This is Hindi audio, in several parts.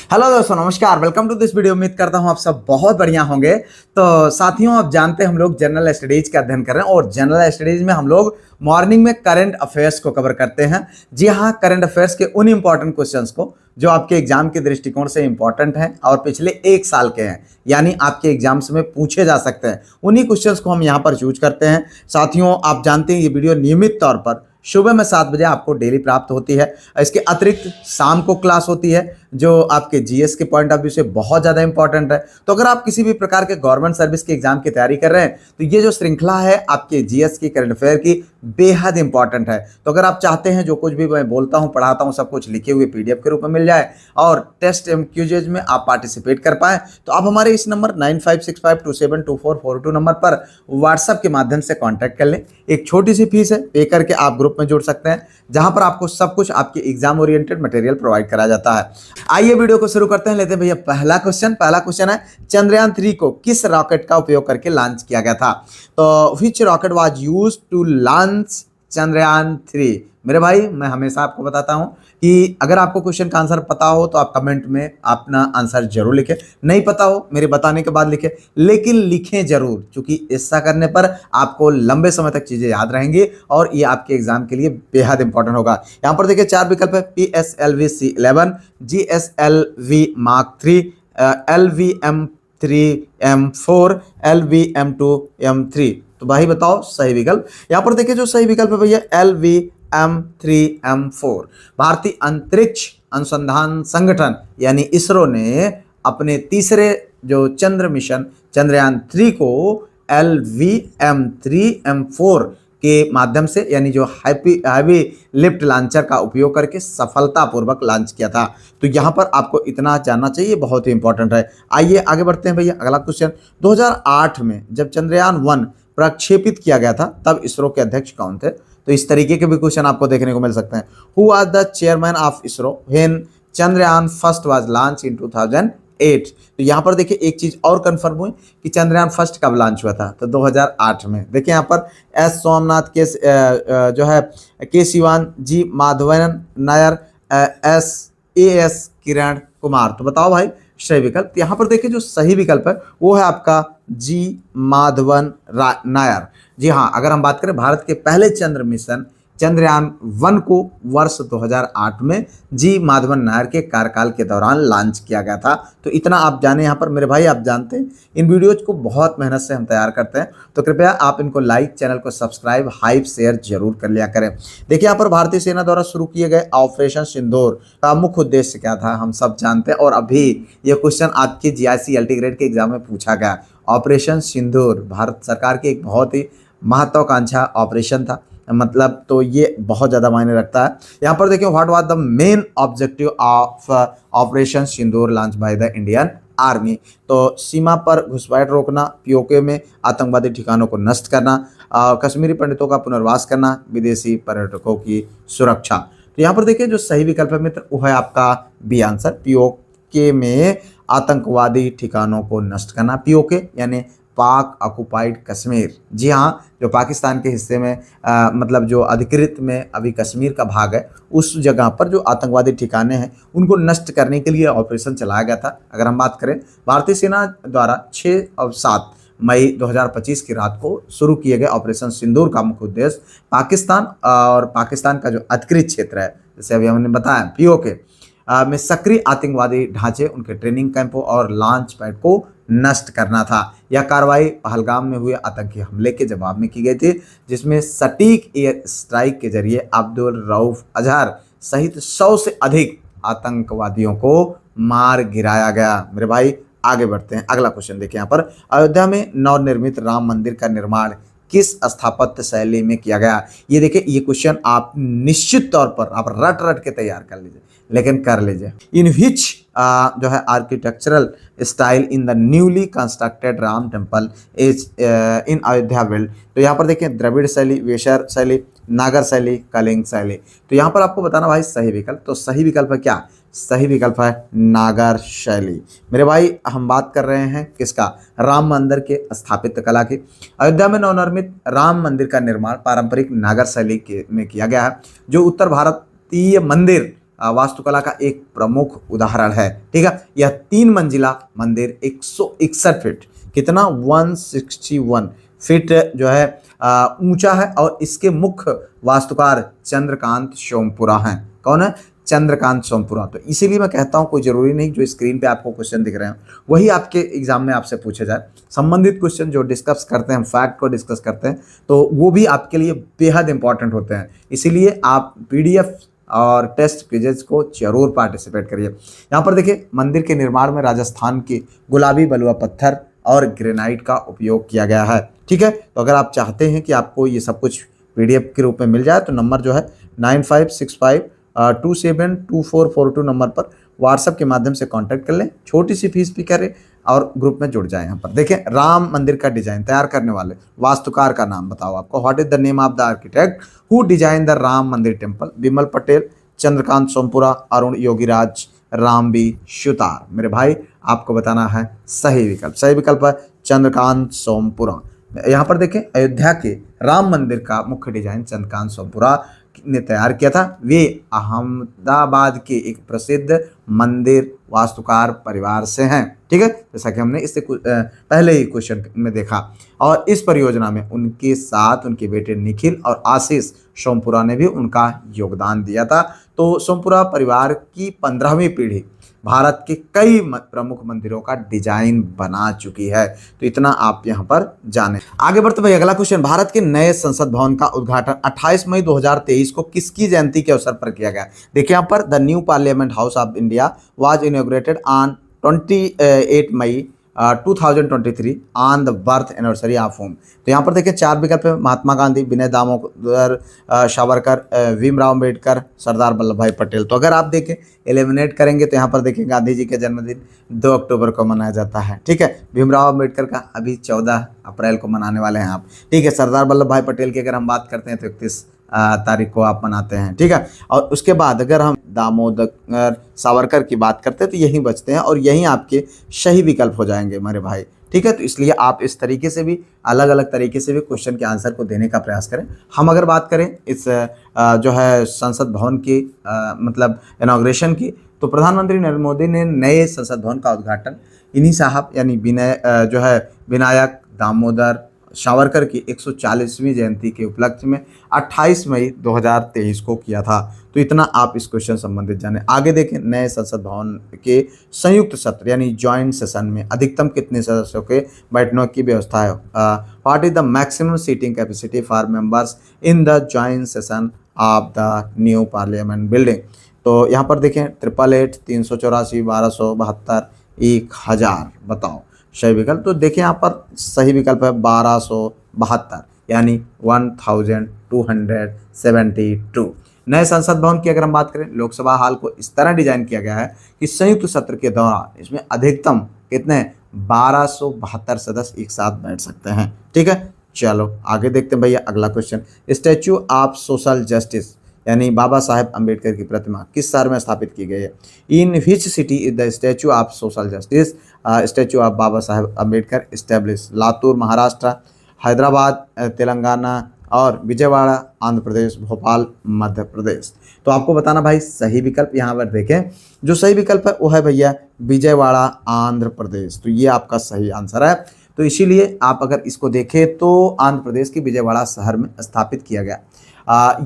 हेलो दोस्तों, नमस्कार। Welcome to this video. उम्मीद करता हूं आप सब बहुत बढ़िया होंगे। तो साथियों, आप जानते हैं हम लोग जनरल स्टडीज का अध्ययन कर रहे हैं और जनरल स्टडीज में हम लोग मॉर्निंग में करंट अफेयर्स को कवर करते हैं। जी हाँ, करंट अफेयर्स के उन इंपॉर्टेंट क्वेश्चंस को जो आपके एग्जाम के दृष्टिकोण से इंपॉर्टेंट हैं और पिछले एक साल के हैं, यानी आपके एग्जाम्स में पूछे जा सकते हैं, उन्हीं क्वेश्चंस को हम यहाँ पर चूज करते हैं। साथियों, आप जानते हैं ये वीडियो नियमित तौर पर सुबह में 7 बजे आपको डेली प्राप्त होती है। इसके अतिरिक्त शाम को क्लास होती है जो आपके जीएस के पॉइंट ऑफ व्यू से बहुत ज़्यादा इंपॉर्टेंट है। तो अगर आप किसी भी प्रकार के गवर्नमेंट सर्विस के एग्जाम की तैयारी कर रहे हैं तो ये जो श्रृंखला है आपके जीएस की करंट अफेयर की बेहद इंपॉर्टेंट है। तो अगर आप चाहते हैं जो कुछ भी मैं बोलता हूँ पढ़ाता हूँ सब कुछ लिखे हुए पीडीएफ के रूप में मिल जाए और टेस्ट एमक्यूज में आप पार्टिसिपेट कर पाएँ, तो आप हमारे इस नंबर 9565272442 नंबर पर व्हाट्सएप के माध्यम से कॉन्टैक्ट कर लें। एक छोटी सी फीस है, पे करके आप ग्रुप में जुड़ सकते हैं जहां पर आपको सब कुछ आपके एग्जाम ओरिएंटेड मटेरियल प्रोवाइड करा जाता है। आइए वीडियो को शुरू करते हैं। लेते हैं भैया पहला क्वेश्चन है, चंद्रयान 3 को किस रॉकेट का उपयोग करके लॉन्च किया गया था? तो which rocket was used to launch Chandrayaan 3? मेरे भाई, मैं हमेशा आपको बताता हूं कि अगर आपको क्वेश्चन का आंसर पता हो तो आप कमेंट में अपना आंसर जरूर लिखें, नहीं पता हो मेरे बताने के बाद लिखें, लेकिन लिखें जरूर, क्योंकि ऐसा करने पर आपको लंबे समय तक चीजें याद रहेंगी और ये आपके एग्जाम के लिए बेहद इंपॉर्टेंट होगा। यहां पर देखिए 4 विकल्प है, PSLV C11, GSLV Mark 3, LVM3M4, LVM2M3। तो भाई बताओ सही विकल्प। यहां पर देखिए जो सही विकल्प है भैया LVM3M4। भारतीय अंतरिक्ष अनुसंधान संगठन यानी इसरो ने अपने तीसरे जो चंद्र मिशन चंद्रयान 3 को LVM3M4 के माध्यम से यानी जो हैवी लिफ्ट लॉन्चर का उपयोग करके सफलतापूर्वक लॉन्च किया था। तो यहाँ पर आपको इतना जानना चाहिए, बहुत ही इंपॉर्टेंट है। आइए आगे बढ़ते हैं भैया। अगला क्वेश्चन, 2008 में जब चंद्रयान 1 प्रक्षेपित किया गया था तब इसरो के अध्यक्ष कौन थे? तो इस तरीके के भी क्वेश्चन आपको देखने को मिल सकते हैं। Who was the chairman of ISRO when Chandrayaan first was launch in 2008? तो यहाँ पर देखिए एक चीज और कंफर्म हुई कि चंद्रयान फर्स्ट कब लॉन्च हुआ था, तो 2008 में। देखिए यहाँ पर एस सोमनाथ के जो है के सिवान, जी माधवन नायर, एस किरण कुमार। तो बताओ भाई सही विकल्प। यहाँ पर देखिए जो सही विकल्प है वो है आपका जी माधवन नायर। जी हाँ, अगर हम बात करें भारत के पहले चंद्र मिशन चंद्रयान 1 को वर्ष 2008 में जी माधवन नायर के कार्यकाल के दौरान लॉन्च किया गया था। तो इतना आप जाने। यहाँ पर मेरे भाई आप जानते हैं इन वीडियोज को बहुत मेहनत से हम तैयार करते हैं, तो कृपया आप इनको लाइक, चैनल को सब्सक्राइब, हाइप, शेयर जरूर कर लिया करें। देखिए यहाँ पर भारतीय सेना द्वारा शुरू किए गए ऑपरेशन सिंदूर का मुख्य उद्देश्य क्या था, हम सब जानते हैं। और अभी ये क्वेश्चन आपके GIC LT ग्रेड के एग्जाम में पूछा गया। ऑपरेशन सिंदूर भारत सरकार की एक बहुत ही महत्वाकांक्षा ऑपरेशन था, मतलब तो ये बहुत ज़्यादा मायने रखता है। यहाँ पर देखिए what was the main objective of operation Sindoor launch by the Indian army? तो सीमा पर घुसपैठ रोकना, पीओके में आतंकवादी ठिकानों को नष्ट करना, कश्मीरी पंडितों का पुनर्वास करना, विदेशी पर्यटकों की सुरक्षा। तो यहाँ पर देखिए जो सही विकल्प है मित्र वो है आपका बी आंसर, पीओके में आतंकवादी ठिकानों को नष्ट करना। पीओके यानी पाक ऑक्युपाइड कश्मीर। जी हाँ, जो पाकिस्तान के हिस्से में मतलब जो अधिकृत में अभी कश्मीर का भाग है, उस जगह पर जो आतंकवादी ठिकाने हैं उनको नष्ट करने के लिए ऑपरेशन चलाया गया था। अगर हम बात करें भारतीय सेना द्वारा 6 और 7 मई 2025 की रात को शुरू किए गए ऑपरेशन सिंदूर का मुख्य उद्देश्य पाकिस्तान और पाकिस्तान का जो अधिकृत क्षेत्र है, जैसे अभी हमने बताया पीओके में सक्रिय आतंकवादी ढांचे, उनके ट्रेनिंग कैंपों और लॉन्च पैड को नष्ट करना था। यह कार्रवाई पहलगाम में हुए आतंकी हमले के जवाब में की गई थी, जिसमें सटीक एयर स्ट्राइक के जरिए अब्दुल रऊफ अजहर सहित 100 से अधिक आतंकवादियों को मार गिराया गया। मेरे भाई आगे बढ़ते हैं। अगला क्वेश्चन देखिए यहाँ पर, अयोध्या में नवनिर्मित राम मंदिर का निर्माण किस स्थापत्य शैली में किया गया? ये देखिए ये क्वेश्चन आप निश्चित तौर पर आप रट के तैयार कर लीजिए, लेकिन कर लीजिए। इन विच जो है architectural style in the newly constructed Ram temple is in Ayodhya build? तो यहाँ पर देखिए द्रविड़ शैली, वेशर शैली, नागर शैली, कलिंग शैली। तो यहाँ पर आपको बताना भाई सही विकल्प। तो सही विकल्प है क्या? सही विकल्प है नागर शैली। मेरे भाई हम बात कर रहे हैं किसका? राम मंदिर के स्थापित कला की। अयोध्या में नवनिर्मित राम मंदिर का निर्माण पारंपरिक नागर शैली में किया गया है, जो उत्तर भारतीय मंदिर वास्तुकला का एक प्रमुख उदाहरण है। ठीक है, यह 3 मंजिला मंदिर 161 फीट, कितना 161 फीट जो है ऊंचा है और इसके मुख्य वास्तुकार चंद्रकांत सोमपुरा हैं। कौन है? चंद्रकांत सोमपुरा। तो इसीलिए मैं कहता हूं कोई जरूरी नहीं जो स्क्रीन पे आपको क्वेश्चन दिख रहे हैं वही आपके एग्जाम में आपसे पूछे जाए। संबंधित क्वेश्चन जो डिस्कस करते हैं, फैक्ट को डिस्कस करते हैं, तो वो भी आपके लिए बेहद इंपॉर्टेंट होते हैं। इसीलिए आप पीडीएफ और टेस्ट क्विजेज को जरूर पार्टिसिपेट करिए। यहाँ पर देखिए, मंदिर के निर्माण में राजस्थान के गुलाबी बलुआ पत्थर और ग्रेनाइट का उपयोग किया गया है। ठीक है, तो अगर आप चाहते हैं कि आपको ये सब कुछ पीडीएफ के रूप में मिल जाए तो नंबर जो है 9565272442 नंबर पर व्हाट्सएप के माध्यम से कांटेक्ट कर लें। छोटी सी फीस भी करें और ग्रुप में जुड़ जाएं। यहाँ पर देखें, राम मंदिर का डिजाइन तैयार करने वाले वास्तुकार का नाम बताओ आपको। What is the name of the architect who design the Ram मंदिर टेम्पल? विमल पटेल, चंद्रकांत सोमपुरा, अरुण योगीराज, राम बी सुतार। मेरे भाई आपको बताना है सही विकल्प। सही विकल्प है चंद्रकांत सोमपुरा। यहाँ पर देखें, अयोध्या के राम मंदिर का मुख्य डिजाइन चंद्रकांत सोमपुरा ने तैयार किया था। वे अहमदाबाद के एक प्रसिद्ध मंदिर वास्तुकार परिवार से हैं। ठीक है, जैसा कि हमने इससे पहले ही क्वेश्चन में देखा। और इस परियोजना में उनके साथ उनके बेटे निखिल और आशीष सोमपुरा ने भी उनका योगदान दिया था। तो सोमपुरा परिवार की 15वीं पीढ़ी भारत के कई प्रमुख मंदिरों का डिजाइन बना चुकी है। तो इतना आप यहाँ पर जानें। आगे बढ़ते भाई, अगला क्वेश्चन, भारत के नए संसद भवन का उद्घाटन 28 मई 2023 को किसकी जयंती के अवसर पर किया गया? देखिए यहाँ पर, the new Parliament House of India was inaugurated on 28 May 2023 on the birth anniversary of home. तो यहाँ पर देखिए 4 विकल्प है, महात्मा गांधी, विनय दामोदर सावरकर, भीमराव अम्बेडकर, सरदार वल्लभ भाई पटेल। तो अगर आप देखें एलिमिनेट करेंगे तो यहाँ पर देखिए गांधी जी का जन्मदिन 2 अक्टूबर को मनाया जाता है। ठीक है, भीमराव अम्बेडकर का अभी 14 अप्रैल को मनाने वाले हैं आप। ठीक है, सरदार वल्लभ भाई पटेल की अगर हम बात करते हैं तो 31 तारीख को आप मनाते हैं। ठीक है, और उसके बाद अगर हम दामोदर सावरकर की बात करते हैं तो यहीं बचते हैं और यहीं आपके सही विकल्प हो जाएंगे मेरे भाई। ठीक है, तो इसलिए आप इस तरीके से भी अलग अलग तरीके से भी क्वेश्चन के आंसर को देने का प्रयास करें। हम अगर बात करें इस जो है संसद भवन की मतलब इनॉग्रेशन की, तो प्रधानमंत्री नरेंद्र मोदी ने नए संसद भवन का उद्घाटन इन्हीं साहब यानी विनायक दामोदर सावरकर की 140वीं जयंती के उपलक्ष्य में 28 मई 2023 को किया था। तो इतना आप इस क्वेश्चन संबंधित जाने। आगे देखें, नए संसद भवन के संयुक्त सत्र यानी जॉइंट सेशन में अधिकतम कितने सदस्यों के बैठने की व्यवस्था है? What is the maximum seating capacity for members in the joint session of the new parliament building? तो यहाँ पर देखें 888, 384, 1272, 1000। बताओ सही विकल्प। तो देखिए यहाँ पर सही विकल्प है 1272 यानी 1272। नए संसद भवन की अगर हम बात करें, लोकसभा हॉल को इस तरह डिजाइन किया गया है कि संयुक्त सत्र के दौरान इसमें अधिकतम कितने 1272 सदस्य एक साथ बैठ सकते हैं। ठीक है, चलो आगे देखते हैं भैया अगला question. Statue of social justice यानी बाबा साहेब अम्बेडकर की प्रतिमा किस शहर में स्थापित की गई है? In which city is the statue of social justice statue of Baba Saheb Ambedkar establish? Latur Maharashtra, Hyderabad Telangana और विजयवाड़ा आंध्र प्रदेश, भोपाल मध्य प्रदेश। तो आपको बताना भाई सही विकल्प। यहाँ पर देखें, जो सही विकल्प है वो है भैया विजयवाड़ा आंध्र प्रदेश। तो ये आपका सही आंसर है। तो इसीलिए आप अगर इसको देखें तो आंध्र प्रदेश के विजयवाड़ा शहर में स्थापित किया गया।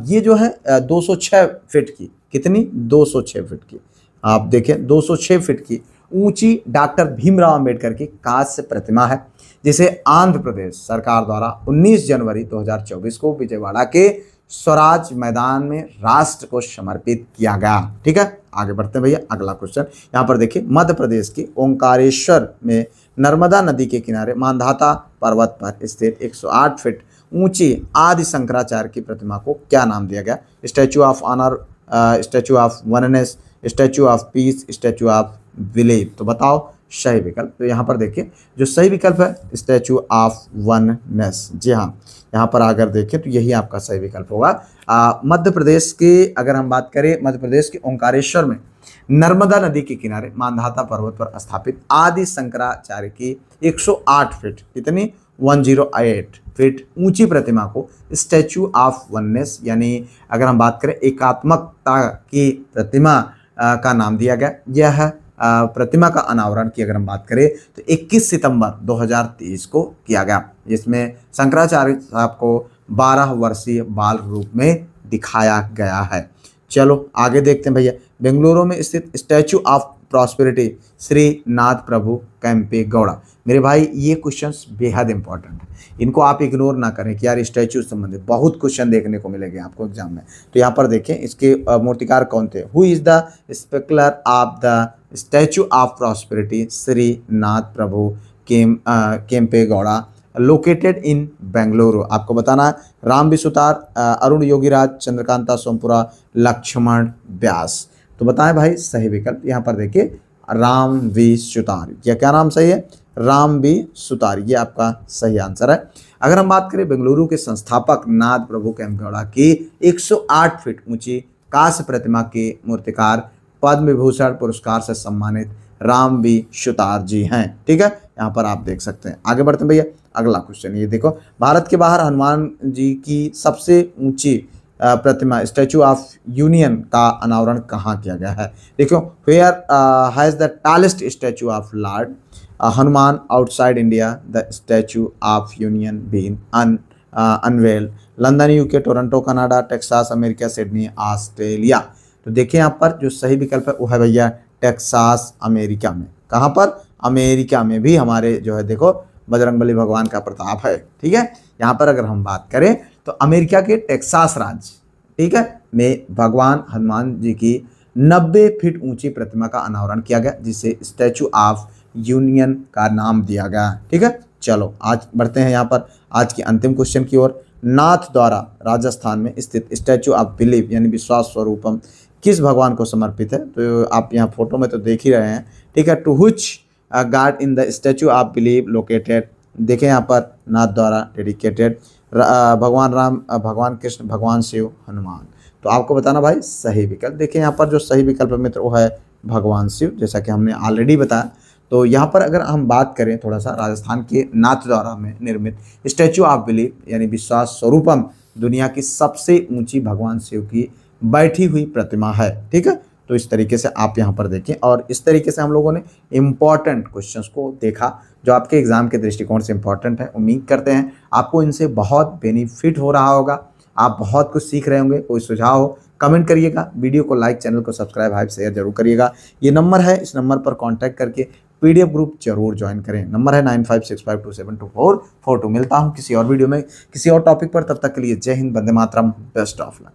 ये जो है 206 फीट की, कितनी 206 फीट की, आप देखें 206 फीट की ऊंची डॉक्टर भीमराव अंबेडकर की कांस्य प्रतिमा है, जिसे आंध्र प्रदेश सरकार द्वारा 19 जनवरी 2024 को विजयवाड़ा के स्वराज मैदान में राष्ट्र को समर्पित किया गया। ठीक है, आगे बढ़ते हैं भैया अगला क्वेश्चन। यहाँ पर देखिए, मध्य प्रदेश के ओंकारेश्वर में नर्मदा नदी के किनारे मांधाता पर्वत पर स्थित 108 फीट ऊंची आदि शंकराचार्य की प्रतिमा को क्या नाम दिया गया? Statue of honour, statue of oneness, statue of peace, statue of believe? तो बताओ सही विकल्प। तो यहाँ पर देखिए, जो सही विकल्प है स्टैचू ऑफ वननेस। जी हाँ, यहाँ पर अगर देखें तो यही आपका सही विकल्प होगा। मध्य प्रदेश के अगर हम बात करें, मध्य प्रदेश के ओंकारेश्वर में नर्मदा नदी के किनारे मांधाता पर्वत पर स्थापित आदि शंकराचार्य की 108 फीट कितनी 108 फीट ऊंची प्रतिमा को स्टैचू ऑफ वननेस यानी अगर हम बात करें एकात्मकता की प्रतिमा का नाम दिया गया। यह प्रतिमा का अनावरण की अगर हम बात करें तो 21 सितंबर 2023 को किया गया, जिसमें शंकराचार्य साहब को 12 वर्षीय बाल रूप में दिखाया गया है। चलो आगे देखते हैं भैया। बेंगलुरु में स्थित statue of prosperity Shri Nath प्रभु केम्पेगौड़ा। मेरे भाई ये क्वेश्चंस बेहद इंपॉर्टेंट है, इनको आप इग्नोर ना करें कि यार स्टैचू से संबंधित बहुत क्वेश्चन देखने को मिलेंगे आपको एग्जाम में। तो यहाँ पर देखें इसके मूर्तिकार कौन थे। Who is the specular of the statue of prosperity Shri Nath Prabhu Kempegowda located in Bengaluru. आपको बताना है राम बी सुतार, अरुण योगीराज, चंद्रकांता सोमपुरा, लक्ष्मण व्यास। तो बताएं भाई सही विकल्प यहाँ पर देखिए राम वी सुतार। यह क्या नाम सही है? राम बी सुतार, ये आपका सही आंसर है। अगर हम बात करें बेंगलुरु के संस्थापक नाथ प्रभु केम्पेगौड़ा की 108 फीट ऊंची कांस्य प्रतिमा के मूर्तिकार पद्म विभूषण पुरस्कार से सम्मानित राम बी सुतार जी हैं। ठीक है, यहाँ पर आप देख सकते हैं। आगे बढ़ते हैं भैया, अगला क्वेश्चन ये देखो। भारत के बाहर हनुमान जी की सबसे ऊंची प्रतिमा स्टैचू ऑफ यूनियन का अनावरण कहाँ किया गया है? देखो, where has the tallest statue of lord Hanuman outside India the statue of union been unveiled? London, UK, Toronto, Canada, Texas, America, Sydney, Australia. तो देखिए यहाँ पर जो सही विकल्प है वो है भैया टेक्सास, अमेरिका में। कहाँ पर? अमेरिका में भी हमारे जो है देखो बजरंगबली भगवान का प्रताप है। ठीक है, यहाँ पर अगर हम बात करें तो अमेरिका के टेक्सास राज्य, ठीक है, में भगवान हनुमान जी की 90 फीट ऊंची प्रतिमा का अनावरण किया गया, जिसे स्टैचू ऑफ यूनियन का नाम दिया गया। ठीक है, चलो आज बढ़ते हैं यहाँ पर आज की अंतिम क्वेश्चन की ओर। नाथ द्वारा राजस्थान में स्थित स्टैचू ऑफ बिलीव यानी विश्वास स्वरूपम किस भगवान को समर्पित है? तो आप यहाँ फोटो में तो देख ही रहे हैं। ठीक है, to which god in the statue of believe located? देखें यहाँ पर नाथ द्वारा डेडिकेटेड भगवान राम, भगवान कृष्ण, भगवान शिव, हनुमान। तो आपको बताना भाई सही विकल्प। देखिए यहाँ पर जो सही विकल्प है मित्र वो है भगवान शिव, जैसा कि हमने ऑलरेडी बताया। तो यहाँ पर अगर हम बात करें थोड़ा सा राजस्थान के नाथ द्वारा में निर्मित स्टैचू ऑफ बिलीव यानी विश्वास स्वरूपम दुनिया की सबसे ऊंची भगवान शिव की बैठी हुई प्रतिमा है। ठीक है, तो इस तरीके से आप यहाँ पर देखें और इस तरीके से हम लोगों ने इम्पॉर्टेंट क्वेश्चंस को देखा जो आपके एग्जाम के दृष्टिकोण से इम्पॉर्टेंट है। उम्मीद करते हैं आपको इनसे बहुत बेनिफिट हो रहा होगा, आप बहुत कुछ सीख रहे होंगे। कोई सुझाव हो कमेंट करिएगा, वीडियो को लाइक, चैनल को सब्सक्राइब, हाइप, शेयर जरूर करिएगा। ये नंबर है, इस नंबर पर कॉन्टैक्ट करके PDF ग्रुप जरूर ज्वाइन करें। नंबर है 9565272442। मिलता हूँ किसी और वीडियो में किसी और टॉपिक पर, तब तक के लिए जय Hind, Vande Mataram, best of luck.